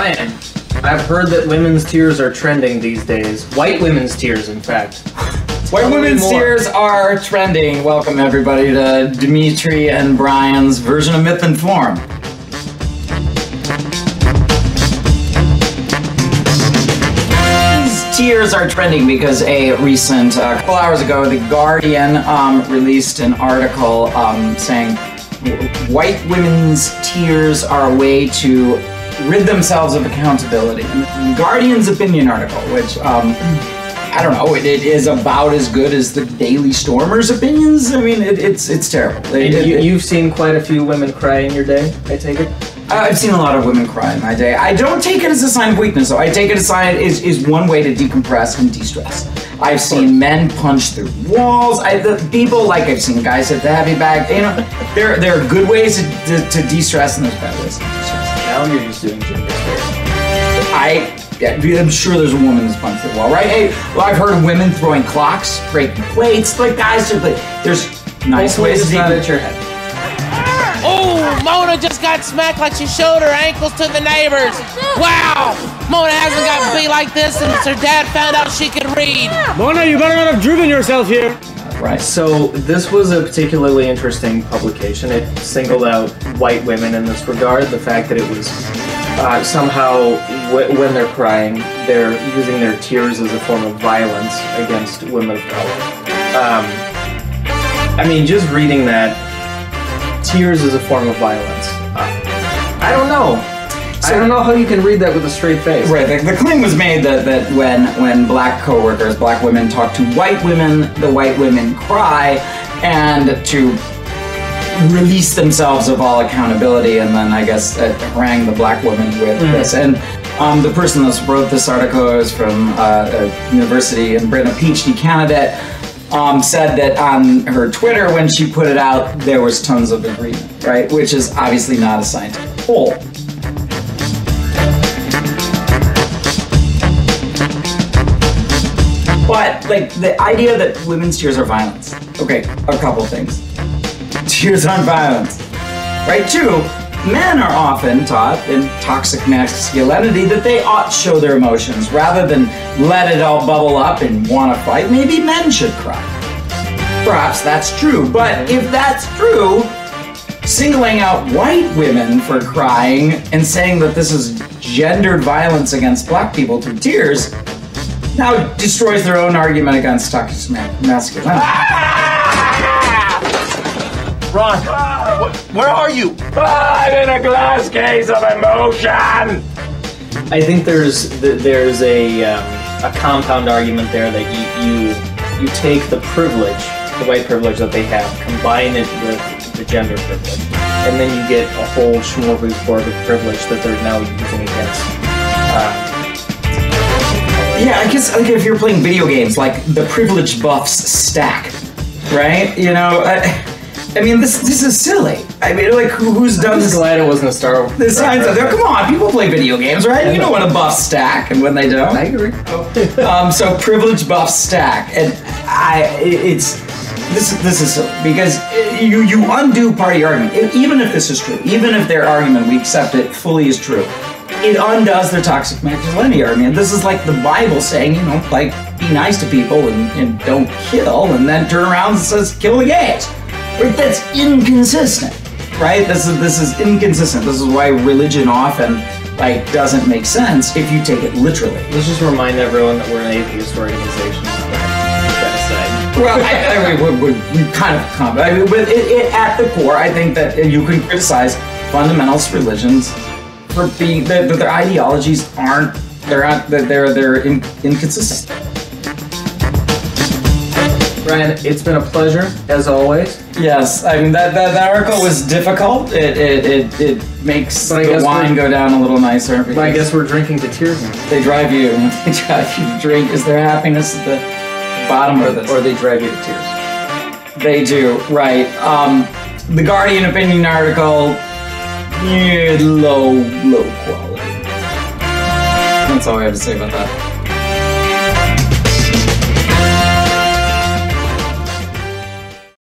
Brian, I've heard that women's tears are trending these days. White women's tears, in fact. White women's tears are trending. Welcome everybody to Dimitri and Brian's version of Myth and Form. Tears are trending because a recent, couple hours ago, The Guardian released an article saying white women's tears are a way to rid themselves of accountability. And the Guardian's opinion article, which, I don't know, it is about as good as the Daily Stormer's opinions. I mean, it's terrible. You've seen quite a few women cry in your day, I take it? I've seen a lot of women cry in my day. I don't take it as a sign of weakness, though. I take it as a sign is one way to decompress and de-stress. I've seen men punch through walls. I've seen guys hit the heavy bag. You know, there are good ways to de-stress and there's bad ways to de-stress. Now you're just doing gender I'm sure there's a woman who's punched through the wall, right? Hey, well, I've heard of women throwing clocks, breaking plates, like guys do. There's nice ways to at your head. Oh, Mona just got smacked like she showed her ankles to the neighbors. Wow! Mona hasn't gotten beat like this since her dad found out she could read. Mona, you better not have driven yourself here. Right. So this was a particularly interesting publication. It singled out white women in this regard. The fact that it was somehow when they're crying, they're using their tears as a form of violence against women of color. I mean, just reading that, tears is a form of violence. I don't know. I don't know how you can read that with a straight face. Right. The claim was made that when black coworkers, black women talk to white women, the white women cry, and to release themselves of all accountability, and then I guess harangue the black women with this. And the person that wrote this article is from a university in Britain, a PhD candidate. Said that on her Twitter when she put it out, there was tons of agreement, right? Which is obviously not a scientific poll. But, like, the idea that women's tears are violence. Okay, a couple things. Tears aren't violence. Right? Two, men are often taught in toxic masculinity that they ought to show their emotions rather than let it all bubble up and want to fight. Maybe men should cry. Perhaps that's true, but if that's true, singling out white women for crying and saying that this is gendered violence against black people through tears now destroys their own argument against toxic masculinity. Ron, where are you? I'm in a glass case of emotion! I think there's a compound argument there that you take the privilege, the white privilege that they have, combine it with the gender privilege, and then you get a whole smorgasbord of privilege that they're now using against. Yeah, I guess like if you're playing video games, like the privilege buffs stack, right? You know, I mean, this is silly. I mean, like, who's done this? I'm glad it wasn't a Star Wars. The science out there. Come on, people play video games, right? You know when a buff stack and when they don't. I agree. So privilege buff stack, and this is silly because you undo part of your argument. Even if this is true, even if their argument we accept it fully is true, it undoes their toxic masculinity argument. This is like the Bible saying, you know, like be nice to people and don't kill, and then turn around and says kill the gays. Right? That's inconsistent, right? This is inconsistent. This is why religion often like doesn't make sense if you take it literally. Let's just remind everyone that we're an atheist organization. Well, I mean, we kind of come. I mean, but at the core, I think that you can criticize fundamentalist religions for being that their ideologies they're inconsistent. Ryan, it's been a pleasure as always. Yes, I mean that article was difficult. It makes the wine go down a little nicer. But I guess we're drinking to tears now. They drive you to drink. Is there happiness at the bottom of this? Or they drive you to tears. They do, right. The Guardian opinion article, low quality. That's all I have to say about that.